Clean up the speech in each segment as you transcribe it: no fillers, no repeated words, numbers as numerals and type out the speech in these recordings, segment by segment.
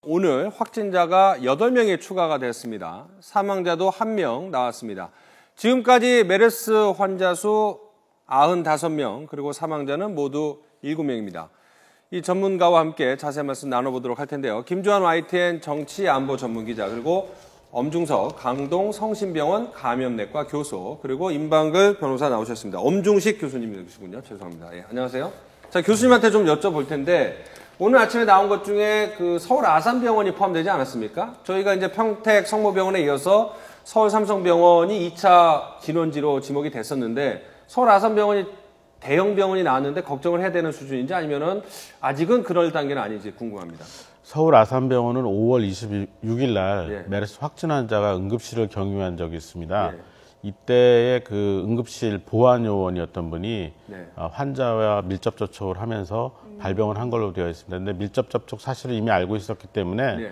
오늘 확진자가 8명이 추가가 됐습니다. 사망자도 1명 나왔습니다. 지금까지 메르스 환자 수 95명, 그리고 사망자는 모두 7명입니다. 이 전문가와 함께 자세한 말씀 나눠보도록 할 텐데요. 김주환 YTN 정치안보 전문기자, 그리고 엄중석 강동성심병원 감염내과 교수, 그리고 임방글 변호사 나오셨습니다. 엄중식 교수님이시군요. 죄송합니다. 예, 안녕하세요. 자, 교수님한테 좀 여쭤볼 텐데, 오늘 아침에 나온 것 중에 그 서울 아산병원이 포함되지 않았습니까? 저희가 이제 평택 성모병원에 이어서 서울 삼성병원이 2차 진원지로 지목이 됐었는데, 서울 아산병원이 대형 병원이 나왔는데 걱정을 해야 되는 수준인지 아니면은 아직은 그럴 단계는 아닌지 궁금합니다. 서울 아산병원은 5월 26일 날 예. 메르스 확진 환자가 응급실을 경유한 적이 있습니다. 예. 이때의 그 응급실 보안요원이었던 분이 네. 환자와 밀접 접촉을 하면서 발병을 한 걸로 되어 있습니다. 근데 밀접 접촉 사실을 이미 알고 있었기 때문에 네.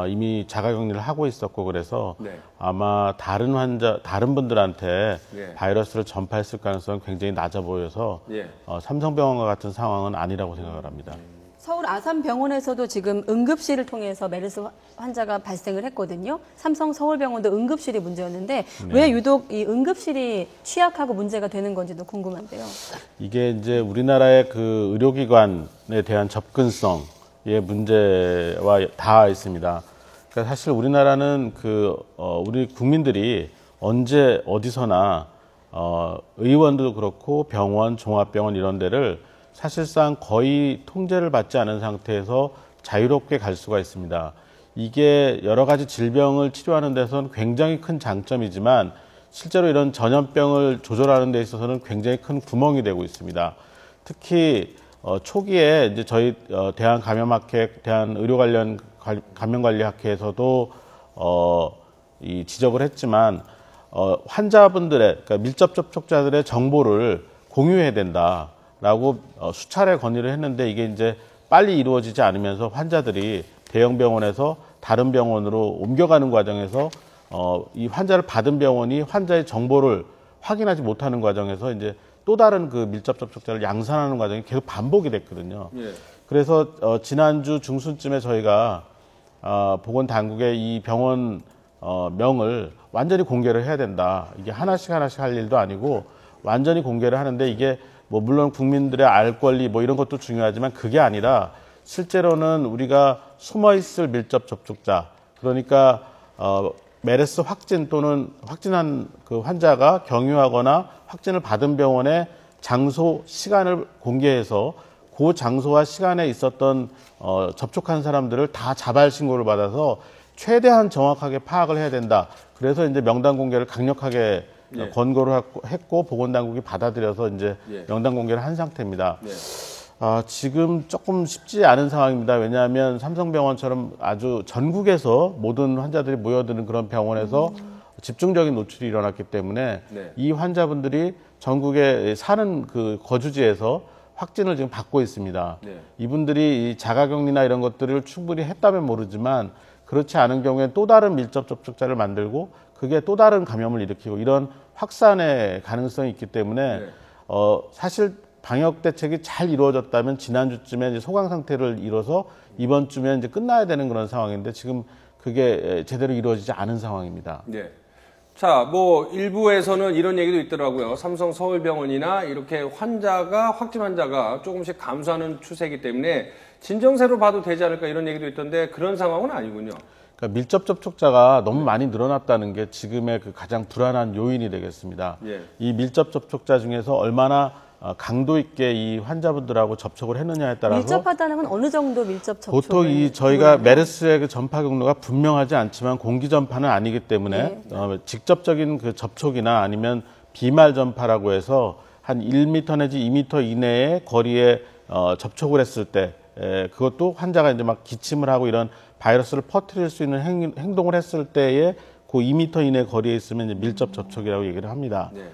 이미 자가격리를 하고 있었고, 그래서 네. 아마 다른 분들한테 네. 바이러스를 전파했을 가능성은 굉장히 낮아 보여서 예. 삼성병원과 같은 상황은 아니라고 생각을 합니다. 서울 아산병원에서도 지금 응급실을 통해서 메르스 환자가 발생을 했거든요. 삼성 서울병원도 응급실이 문제였는데 왜 유독 이 응급실이 취약하고 문제가 되는 건지도 궁금한데요. 이게 이제 우리나라의 그 의료기관에 대한 접근성의 문제와 닿아 있습니다. 그러니까 사실 우리나라는 우리 국민들이 언제 어디서나 의원도 그렇고 병원, 종합병원 이런 데를 사실상 거의 통제를 받지 않은 상태에서 자유롭게 갈 수가 있습니다. 이게 여러 가지 질병을 치료하는 데서는 굉장히 큰 장점이지만 실제로 이런 전염병을 조절하는 데 있어서는 굉장히 큰 구멍이 되고 있습니다. 특히 초기에 이제 저희 대한감염학회, 대한의료관련 감염관리학회에서도 지적을 했지만 환자분들의, 그러니까 밀접 접촉자들의 정보를 공유해야 된다. 라고 수차례 건의를 했는데 이게 이제 빨리 이루어지지 않으면서 환자들이 대형 병원에서 다른 병원으로 옮겨가는 과정에서 이 환자를 받은 병원이 환자의 정보를 확인하지 못하는 과정에서 이제 또 다른 그 밀접 접촉자를 양산하는 과정이 계속 반복이 됐거든요. 예. 그래서 지난주 중순쯤에 저희가 보건 당국에 이 병원 명을 완전히 공개를 해야 된다. 이게 하나씩 할 일도 아니고 완전히 공개를 하는데 이게 물론 국민들의 알 권리 이런 것도 중요하지만 그게 아니라 실제로는 우리가 숨어있을 밀접 접촉자, 그러니까 메르스 확진 또는 확진한 그 환자가 경유하거나 확진을 받은 병원의 장소, 시간을 공개해서 그 장소와 시간에 있었던 접촉한 사람들을 다 자발 신고를 받아서 최대한 정확하게 파악을 해야 된다. 그래서 이제 명단 공개를 강력하게 예. 권고를 했고 보건당국이 받아들여서 이제 예. 명단 공개를 한 상태입니다. 예. 지금 조금 쉽지 않은 상황입니다. 왜냐하면 삼성병원처럼 아주 전국에서 모든 환자들이 모여드는 그런 병원에서 집중적인 노출이 일어났기 때문에 네. 이 환자분들이 전국에 사는 그 거주지에서 확진을 지금 받고 있습니다. 네. 이분들이 이 자가격리나 이런 것들을 충분히 했다면 모르지만 그렇지 않은 경우에 또 다른 밀접 접촉자를 만들고 그게 또 다른 감염을 일으키고 이런 확산의 가능성이 있기 때문에 네. 사실 방역 대책이 잘 이루어졌다면 지난주쯤에 이제 소강 상태를 이뤄서 이번 주면 이제 끝나야 되는 그런 상황인데 지금 그게 제대로 이루어지지 않은 상황입니다. 네. 자, 일부에서는 이런 얘기도 있더라고요. 삼성 서울병원이나 이렇게 확진 환자가 조금씩 감소하는 추세이기 때문에 진정세로 봐도 되지 않을까 이런 얘기도 있던데 그런 상황은 아니군요. 그러니까 밀접 접촉자가 너무 많이 늘어났다는 게 지금의 그 가장 불안한 요인이 되겠습니다. 예. 이 밀접 접촉자 중에서 얼마나 강도 있게 이 환자분들하고 접촉을 했느냐에 따라서 밀접하다는 건 어느 정도 밀접 접촉? 보통 저희가 메르스의 그 전파 경로가 분명하지 않지만 공기 전파는 아니기 때문에 네. 직접적인 그 접촉이나 아니면 비말 전파라고 해서 한 1m 내지 2m 이내의 거리에 접촉을 했을 때 그것도 환자가 이제 막 기침을 하고 이런 바이러스를 퍼뜨릴 수 있는 행동을 했을 때에 그 2m 이내 거리에 있으면 이제 밀접 접촉이라고 얘기를 합니다. 네.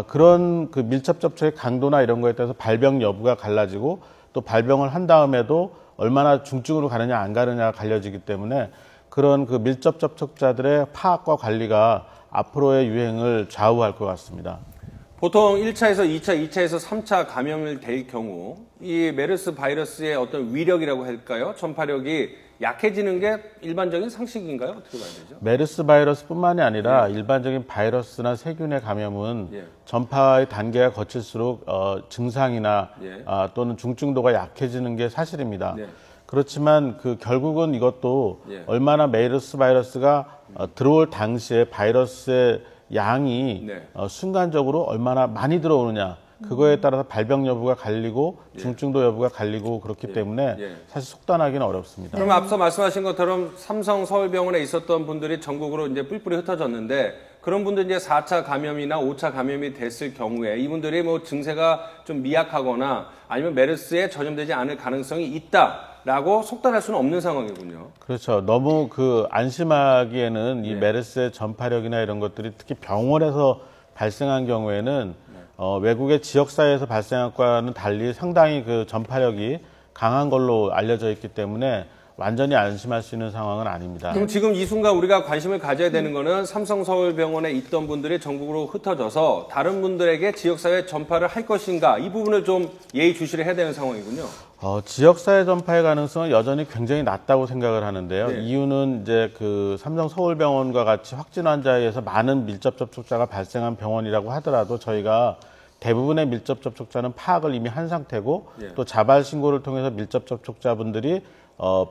그런 그 밀접 접촉의 강도나 이런 거에 따라서 발병 여부가 갈라지고 또 발병을 한 다음에도 얼마나 중증으로 가느냐 안 가느냐가 갈려지기 때문에 그런 그 밀접 접촉자들의 파악과 관리가 앞으로의 유행을 좌우할 것 같습니다. 보통 1차에서 2차, 2차에서 3차 감염을 될 경우 이 메르스 바이러스의 어떤 위력이라고 할까요? 전파력이 약해지는 게 일반적인 상식인가요? 어떻게 봐야 되죠? 메르스 바이러스뿐만이 아니라 일반적인 바이러스나 세균의 감염은 전파의 단계가 거칠수록 증상이나 또는 중증도가 약해지는 게 사실입니다. 그렇지만 결국은 이것도 얼마나 메르스 바이러스가 들어올 당시에 바이러스의 양이 순간적으로 얼마나 많이 들어오느냐, 그거에 따라서 발병 여부가 갈리고 중증도 여부가 갈리고 그렇기 때문에 사실 속단하기는 어렵습니다. 그럼 앞서 말씀하신 것처럼 삼성 서울병원에 있었던 분들이 전국으로 이제 뿔뿔이 흩어졌는데, 그런 분들 이제 4차 감염이나 5차 감염이 됐을 경우에 이분들이 뭐 증세가 좀 미약하거나 아니면 메르스에 전염되지 않을 가능성이 있다라고 속단할 수는 없는 상황이군요. 그렇죠. 너무 안심하기에는 이 메르스의 전파력이나 이런 것들이 특히 병원에서 발생한 경우에는 외국의 지역사회에서 발생한 것과는 달리 상당히 전파력이 강한 걸로 알려져 있기 때문에 완전히 안심할 수 있는 상황은 아닙니다. 그럼 지금 이 순간 우리가 관심을 가져야 되는 거는 삼성 서울병원에 있던 분들이 전국으로 흩어져서 다른 분들에게 지역사회 전파를 할 것인가, 이 부분을 좀 예의주시를 해야 되는 상황이군요. 지역사회 전파의 가능성은 여전히 굉장히 낮다고 생각을 하는데요. 이유는 이제 삼성 서울병원과 같이 확진 환자에 의해서 많은 밀접 접촉자가 발생한 병원이라고 하더라도 저희가 대부분의 밀접 접촉자는 파악을 이미 한 상태고 또 자발 신고를 통해서 밀접 접촉자분들이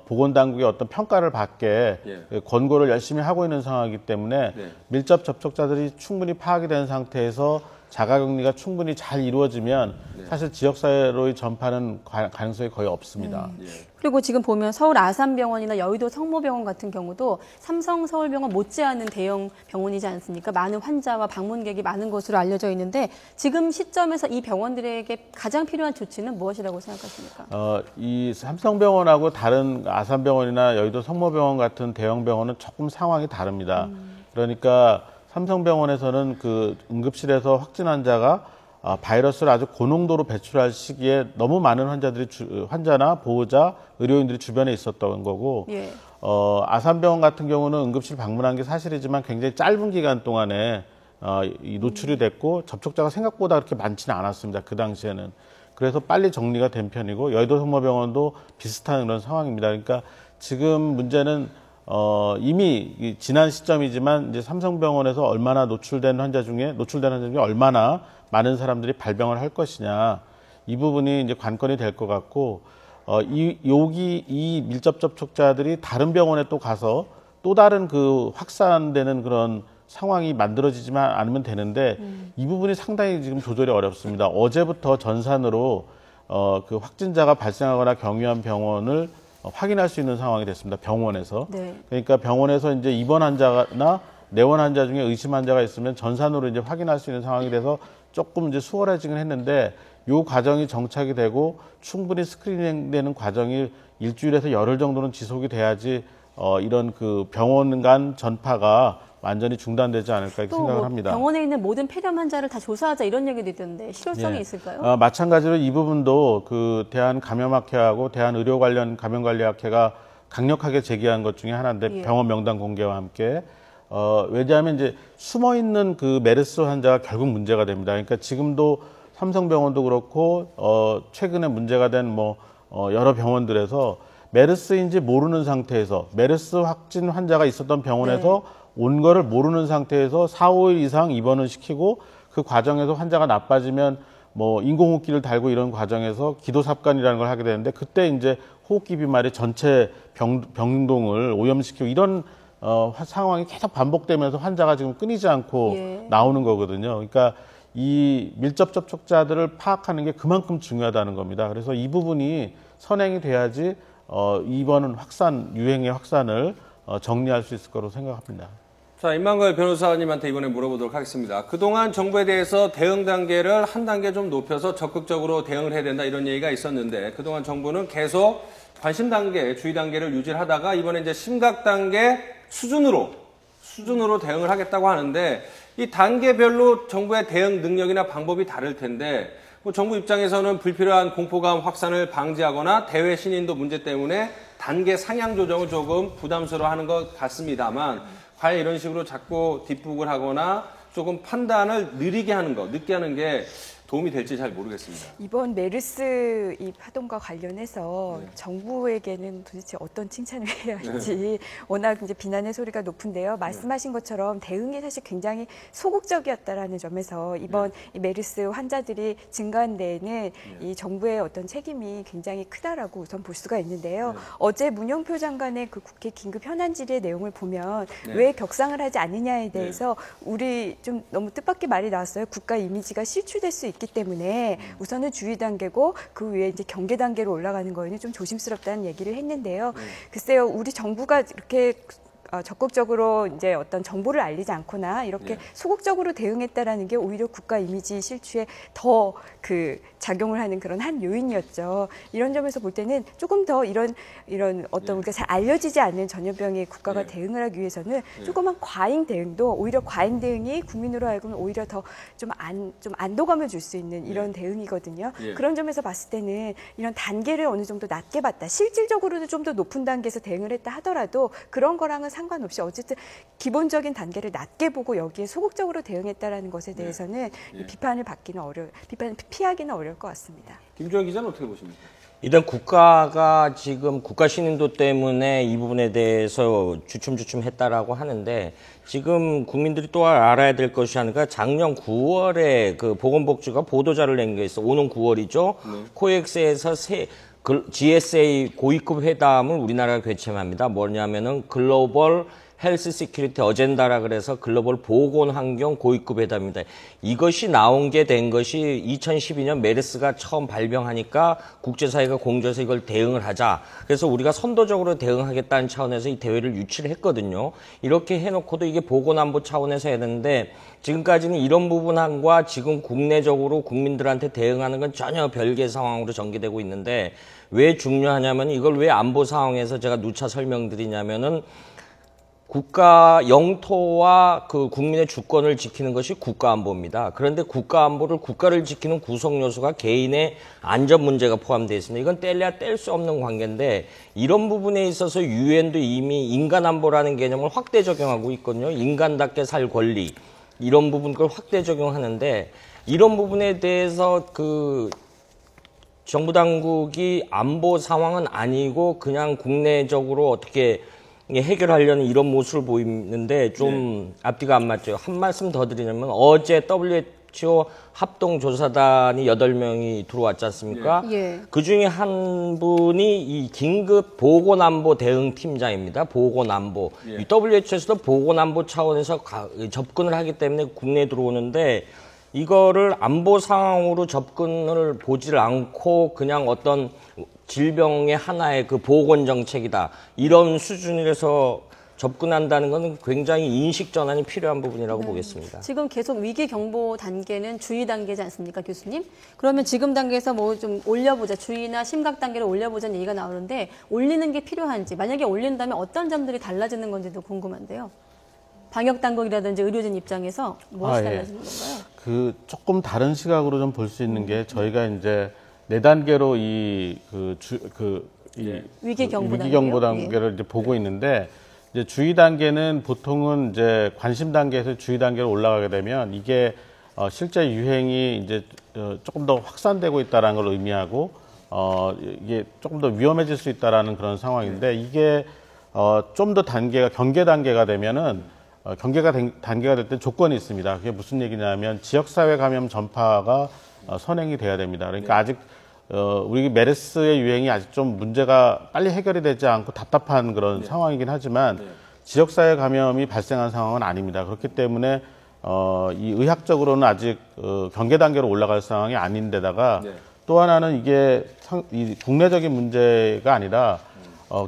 보건당국의 어떤 평가를 받게 권고를 열심히 하고 있는 상황이기 때문에 밀접 접촉자들이 충분히 파악이 된 상태에서 자가격리가 충분히 잘 이루어지면 사실 지역사회로의 전파는 가능성이 거의 없습니다. 그리고 지금 보면 서울 아산병원이나 여의도 성모병원 같은 경우도 삼성 서울병원 못지않은 대형 병원이지 않습니까? 많은 환자와 방문객이 많은 것으로 알려져 있는데, 지금 시점에서 이 병원들에게 가장 필요한 조치는 무엇이라고 생각하십니까? 이 삼성병원하고 다른 아산병원이나 여의도 성모병원 같은 대형 병원은 조금 상황이 다릅니다. 그러니까 삼성병원에서는 응급실에서 확진 환자가 바이러스를 아주 고농도로 배출할 시기에 너무 많은 환자나 보호자, 의료인들이 주변에 있었던 거고, 아산병원 같은 경우는 응급실 방문한 게 사실이지만 굉장히 짧은 기간 동안에 노출이 됐고 접촉자가 생각보다 그렇게 많지는 않았습니다. 그 당시에는. 그래서 빨리 정리가 된 편이고, 여의도 성모병원도 비슷한 그런 상황입니다. 그러니까 지금 문제는 이미 지난 시점이지만 이제 삼성병원에서 얼마나 노출된 환자 중에 얼마나 많은 사람들이 발병을 할 것이냐, 이 부분이 이제 관건이 될 것 같고, 이 밀접 접촉자들이 다른 병원에 또 가서 또 다른 확산되는 그런 상황이 만들어지지만 않으면 되는데, 이 부분이 상당히 지금 조절이 어렵습니다. 어제부터 전산으로 확진자가 발생하거나 경유한 병원을 확인할 수 있는 상황이 됐습니다. 병원에서. 그러니까 병원에서 이제 입원 환자나 내원 환자 중에 의심 환자가 있으면 전산으로 이제 확인할 수 있는 상황이 돼서 조금 이제 수월해지긴 했는데, 이 과정이 정착이 되고 충분히 스크리닝되는 과정이 일주일에서 열흘 정도는 지속이 돼야지 이런 병원 간 전파가 완전히 중단되지 않을까 이렇게 생각을 합니다. 병원에 있는 모든 폐렴 환자를 다 조사하자 이런 얘기도 있던데 실효성이 있을까요? 마찬가지로 이 부분도 대한감염학회하고 대한의료관련 감염관리학회가 강력하게 제기한 것 중에 하나인데, 병원 명단 공개와 함께 왜냐하면 이제 숨어 있는 메르스 환자가 결국 문제가 됩니다. 그러니까 지금도 삼성병원도 그렇고 최근에 문제가 된 여러 병원들에서 메르스인지 모르는 상태에서, 메르스 확진 환자가 있었던 병원에서 온 거를 모르는 상태에서 4, 5일 이상 입원을 시키고, 그 과정에서 환자가 나빠지면 인공호흡기를 달고 이런 과정에서 기도삽관이라는 걸 하게 되는데, 그때 이제 호흡기 비말이 전체 병동을 오염시키고 이런 상황이 계속 반복되면서 환자가 지금 끊이지 않고 나오는 거거든요. 그러니까 이 밀접 접촉자들을 파악하는 게 그만큼 중요하다는 겁니다. 그래서 이 부분이 선행이 돼야지 이번 유행의 확산을 정리할 수 있을 거라고 생각합니다. 자, 임만걸 변호사님한테 이번에 물어보도록 하겠습니다. 그동안 정부에 대해서 대응 단계를 한 단계 좀 높여서 적극적으로 대응을 해야 된다, 이런 얘기가 있었는데, 그동안 정부는 계속 관심 단계, 주의 단계를 유지를 하다가 이번에 이제 심각 단계 수준으로 대응을 하겠다고 하는데, 이 단계별로 정부의 대응 능력이나 방법이 다를 텐데, 정부 입장에서는 불필요한 공포감 확산을 방지하거나 대외 신인도 문제 때문에 단계 상향 조정을 조금 부담스러워하는 것 같습니다만, 과연 이런 식으로 자꾸 뒷북을 하거나 조금 판단을 늦게 하는 게 도움이 될지 잘 모르겠습니다. 이번 메르스 이 파동과 관련해서 정부에게는 도대체 어떤 칭찬을 해야 할지 워낙 이제 비난의 소리가 높은데요. 말씀하신 것처럼 대응이 사실 굉장히 소극적이었다라는 점에서 이번 이 메르스 환자들이 증가한 데에는 이 정부의 어떤 책임이 굉장히 크다라고 우선 볼 수가 있는데요. 어제 문영표 장관의 그 국회 긴급 현안 질의 내용을 보면 왜 격상을 하지 않느냐에 대해서 우리 좀 너무 뜻밖의 말이 나왔어요. 국가 이미지가 실추될 수 있기 때문에 우선은 주의 단계고 그 위에 이제 경계 단계로 올라가는 거에는 좀 조심스럽다는 얘기를 했는데요. 글쎄요, 우리 정부가 이렇게 적극적으로 이제 어떤 정보를 알리지 않거나 이렇게 소극적으로 대응했다라는 게 오히려 국가 이미지 실추에 더 그 작용을 하는 그런 한 요인이었죠. 이런 점에서 볼 때는 조금 더 이런 어떤 우리가 잘 알려지지 않는 전염병에 국가가 대응을 하기 위해서는 조그만 과잉 대응도 오히려 과잉 대응이 국민으로 하여금 오히려 더 좀 안도감을 줄 수 있는 이런 대응이거든요. 그런 점에서 봤을 때는 이런 단계를 어느 정도 낮게 봤다. 실질적으로도 좀 더 높은 단계에서 대응을 했다 하더라도 그런 거랑은 상관없이 어쨌든 기본적인 단계를 낮게 보고 여기에 소극적으로 대응했다라는 것에 대해서는 이 비판을 피하기는 어려울 것 같습니다. 김주환 기자는 어떻게 보십니까? 일단 국가가 지금 국가 신인도 때문에 이 부분에 대해서 주춤주춤 했다라고 하는데 지금 국민들이 또 알아야 될 것이 하나가 작년 9월에 그 보건복지부가 보도자를 낸 게 있어. 오는 9월이죠. 코엑스에서 GSA 고위급 회담을 우리나라가 개최합니다. 뭐냐면은 글로벌 헬스 시큐리티 어젠다라 그래서 글로벌 보건 환경 고위급 회담입니다. 이것이 된 것이 2012년 메르스가 처음 발병하니까 국제사회가 공조해서 이걸 대응을 하자. 그래서 우리가 선도적으로 대응하겠다는 차원에서 이 대회를 유치를 했거든요. 이렇게 해놓고도 이게 보건안보 차원에서 했는데 지금까지는 이런 부분과 지금 국내적으로 국민들한테 대응하는 건 전혀 별개의 상황으로 전개되고 있는데 왜 중요하냐면 이걸 왜 안보 상황에서 제가 누차 설명드리냐면은 국가 영토와 그 국민의 주권을 지키는 것이 국가안보입니다. 그런데 국가를 지키는 구성 요소가 개인의 안전 문제가 포함되어 있습니다. 이건 뗄래야 뗄 수 없는 관계인데 이런 부분에 있어서 유엔도 이미 인간안보라는 개념을 확대 적용하고 있거든요. 인간답게 살 권리 이런 부분을 확대 적용하는데 이런 부분에 대해서 그 정부 당국이 안보 상황은 아니고 그냥 국내적으로 어떻게 해결하려는 이런 모습을 보이는데 좀 앞뒤가 안 맞죠. 한 말씀 더 드리냐면 어제 WHO 합동조사단이 8명이 들어왔지 않습니까? 그중에 한 분이 이 긴급 보건안보 대응팀장입니다. 보건안보. WHO에서도 보건안보 차원에서 접근을 하기 때문에 국내에 들어오는데 이거를 안보 상황으로 접근을 보질 않고 그냥 어떤 질병의 하나의 그 보건 정책이다. 이런 수준에서 접근한다는 것은 굉장히 인식 전환이 필요한 부분이라고 보겠습니다. 지금 계속 위기 경보 단계는 주의 단계지 않습니까, 교수님? 그러면 지금 단계에서 뭐 좀 올려보자, 주의나 심각 단계를 올려보자는 얘기가 나오는데 올리는 게 필요한지, 만약에 올린다면 어떤 점들이 달라지는 건지도 궁금한데요. 방역 당국이라든지 의료진 입장에서 무엇이 달라지는 건가요? 그 조금 다른 시각으로 좀 볼 수 있는 게 저희가 이제 4단계로 위기 경보 단계를 이제 보고 있는데 이제 주의 단계는 보통은 이제 관심 단계에서 주의 단계로 올라가게 되면 이게 실제 유행이 이제 조금 더 확산되고 있다라는 걸 의미하고 이게 조금 더 위험해질 수 있다라는 그런 상황인데 이게 좀 더 경계 단계가 되면은 단계가 될 때 조건이 있습니다. 그게 무슨 얘기냐면 지역사회 감염 전파가 선행이 돼야 됩니다. 그러니까 아직 우리 메르스의 유행이 아직 좀 문제가 빨리 해결이 되지 않고 답답한 그런 상황이긴 하지만 지역사회 감염이 발생한 상황은 아닙니다. 그렇기 때문에 이 의학적으로는 아직 경계 단계로 올라갈 상황이 아닌데다가 또 하나는 이게 이 국내적인 문제가 아니라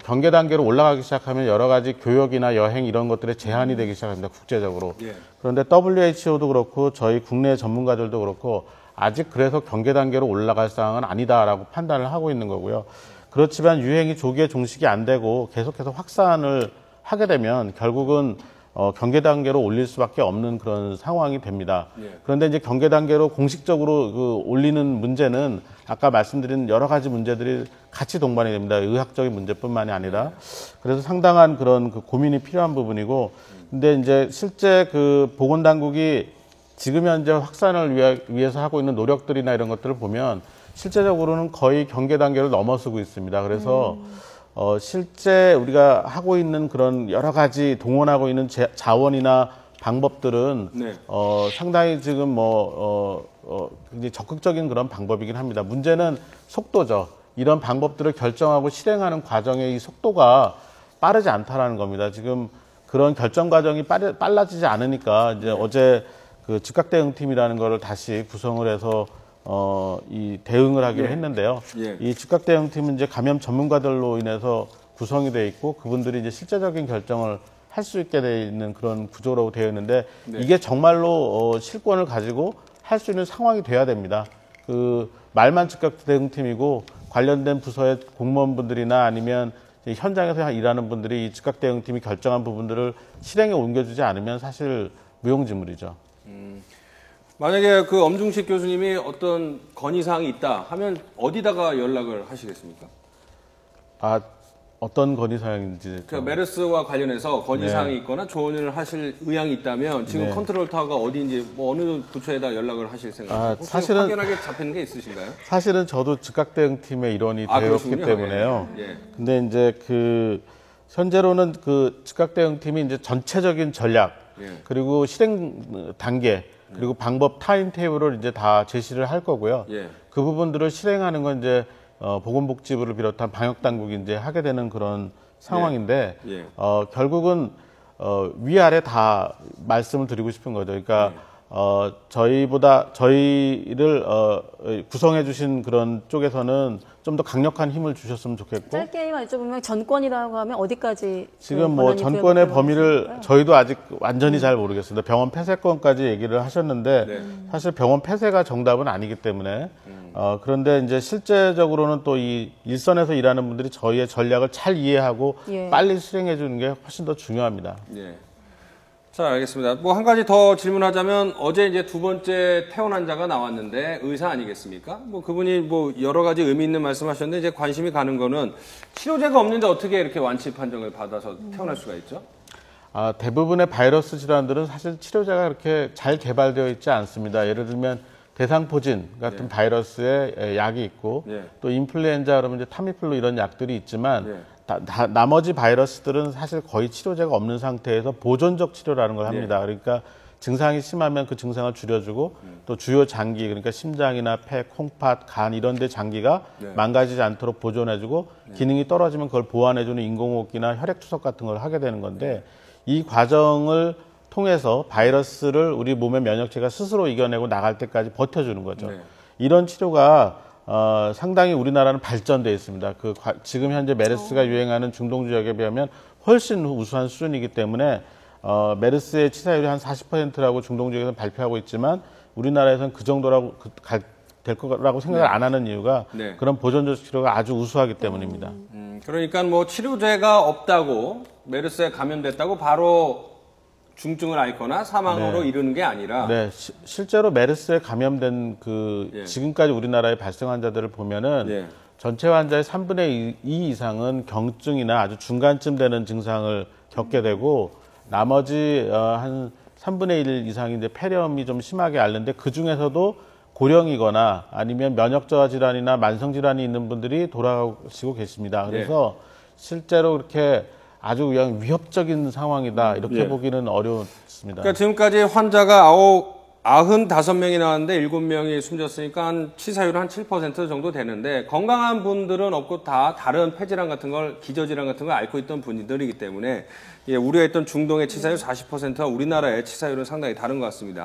경계 단계로 올라가기 시작하면 여러 가지 교역이나 여행 이런 것들에 제한이 되기 시작합니다. 국제적으로. 그런데 WHO도 그렇고 저희 국내 전문가들도 그렇고 아직 그래서 경계 단계로 올라갈 상황은 아니다라고 판단을 하고 있는 거고요. 그렇지만 유행이 조기에 종식이 안 되고 계속해서 확산을 하게 되면 결국은 경계 단계로 올릴 수밖에 없는 그런 상황이 됩니다. 그런데 이제 경계 단계로 공식적으로 올리는 문제는 아까 말씀드린 여러 가지 문제들이 같이 동반이 됩니다. 의학적인 문제뿐만이 아니라. 그래서 상당한 그런 고민이 필요한 부분이고, 근데 이제 실제 보건당국이 지금 현재 확산을 위해서 하고 있는 노력들이나 이런 것들을 보면 실제적으로는 거의 경계 단계를 넘어서고 있습니다. 그래서 실제 우리가 하고 있는 그런 여러 가지 동원하고 있는 자원이나 방법들은 네. 상당히 지금 굉장히 적극적인 그런 방법이긴 합니다. 문제는 속도죠. 이런 방법들을 결정하고 실행하는 과정의 이 속도가 빠르지 않다라는 겁니다. 지금 그런 결정 과정이 빨라지지 않으니까 이제 어제 그 즉각 대응팀이라는 거를 다시 구성을 해서 이 대응을 하기로 했는데요. 예. 이 즉각 대응팀은 이제 감염 전문가들로 인해서 구성이 되어 있고 그분들이 이제 실제적인 결정을 할 수 있게 되어 있는 그런 구조로 되어 있는데 이게 정말로 실권을 가지고 할 수 있는 상황이 돼야 됩니다. 그 말만 즉각 대응팀이고 관련된 부서의 공무원분들이나 아니면 현장에서 일하는 분들이 이 즉각 대응팀이 결정한 부분들을 실행에 옮겨주지 않으면 사실 무용지물이죠. 만약에 그 엄중식 교수님이 어떤 건의사항이 있다 하면 어디다가 연락을 하시겠습니까? 어떤 건의사항인지. 그 메르스와 관련해서 건의사항이 있거나 조언을 하실 의향이 있다면 지금 컨트롤 타워가 어디인지 뭐 어느 부처에다 연락을 하실 생각이세요? 사실은 확연하게 잡히는 게 있으신가요? 사실은 저도 즉각 대응팀의 일원이 되었기 때문에요. 예. 근데 이제 그 현재로는 그 즉각 대응팀이 이제 전체적인 전략 그리고 실행 단계 그리고 방법 타임 테이블을 이제 다 제시를 할 거고요. 그 부분들을 실행하는 건 이제 보건복지부를 비롯한 방역 당국이 이제 하게 되는 그런 상황인데 결국은 위아래 다 말씀을 드리고 싶은 거죠. 그러니까 저희를 구성해 주신 그런 쪽에서는 좀 더 강력한 힘을 주셨으면 좋겠고. 짧게만 여쭤보면 전권이라고 하면 어디까지 지금 뭐 전권의 범위를 저희도 아직 완전히 잘 모르겠습니다. 병원 폐쇄권까지 얘기를 하셨는데 사실 병원 폐쇄가 정답은 아니기 때문에 그런데 이제 실제적으로는 또 이 일선에서 일하는 분들이 저희의 전략을 잘 이해하고 빨리 수행해 주는 게 훨씬 더 중요합니다. 자, 알겠습니다. 뭐 한 가지 더 질문하자면 어제 이제 두 번째 퇴원 환자가 나왔는데 의사 아니겠습니까? 뭐 그분이 뭐 여러 가지 의미 있는 말씀하셨는데 이제 관심이 가는 거는 치료제가 없는데 어떻게 이렇게 완치 판정을 받아서 퇴원할 수가 있죠? 대부분의 바이러스 질환들은 사실 치료제가 그렇게 잘 개발되어 있지 않습니다. 예를 들면 대상포진 같은 바이러스의 약이 있고 또 인플루엔자 그러면 이제 타미플루 이런 약들이 있지만 나머지 바이러스들은 사실 거의 치료제가 없는 상태에서 보존적 치료라는 걸 합니다. 그러니까 증상이 심하면 그 증상을 줄여주고 또 주요 장기 그러니까 심장이나 폐, 콩팥, 간 이런 데 장기가 망가지지 않도록 보존해주고 기능이 떨어지면 그걸 보완해주는 인공호흡기나 혈액투석 같은 걸 하게 되는 건데 이 과정을 통해서 바이러스를 우리 몸의 면역체가 스스로 이겨내고 나갈 때까지 버텨주는 거죠. 이런 치료가 상당히 우리나라는 발전되어 있습니다. 지금 현재 메르스가 유행하는 중동 지역에 비하면 훨씬 우수한 수준이기 때문에 메르스의 치사율이 한 40%라고 중동 지역에서는 발표하고 있지만 우리나라에서는 그 정도라고 될 거라고 생각을 안 하는 이유가 그런 보존적 치료가 아주 우수하기 때문입니다. 그러니까 뭐 치료제가 없다고 메르스에 감염됐다고 바로 중증을 앓거나 사망으로 이르는 게 아니라 실제로 메르스에 감염된 지금까지 우리나라에 발생 환자들을 보면은 전체 환자의 3분의 2 이상은 경증이나 아주 중간쯤 되는 증상을 겪게 되고 나머지 한 3분의 1 이상이 이제 폐렴이 좀 심하게 앓는데 그 중에서도 고령이거나 아니면 면역 저하 질환이나 만성 질환이 있는 분들이 돌아가시고 계십니다. 그래서 실제로 그렇게 아주 그냥 위협적인 상황이다 이렇게 보기는 어렵습니다. 그러니까 지금까지 환자가 95명이 나왔는데 7명이 숨졌으니까 한 치사율은 한 7% 정도 되는데 건강한 분들은 없고 다 다른 폐질환 같은 걸 기저질환 같은 걸 앓고 있던 분들이기 때문에 우려했던 중동의 치사율 40%와 우리나라의 치사율은 상당히 다른 것 같습니다.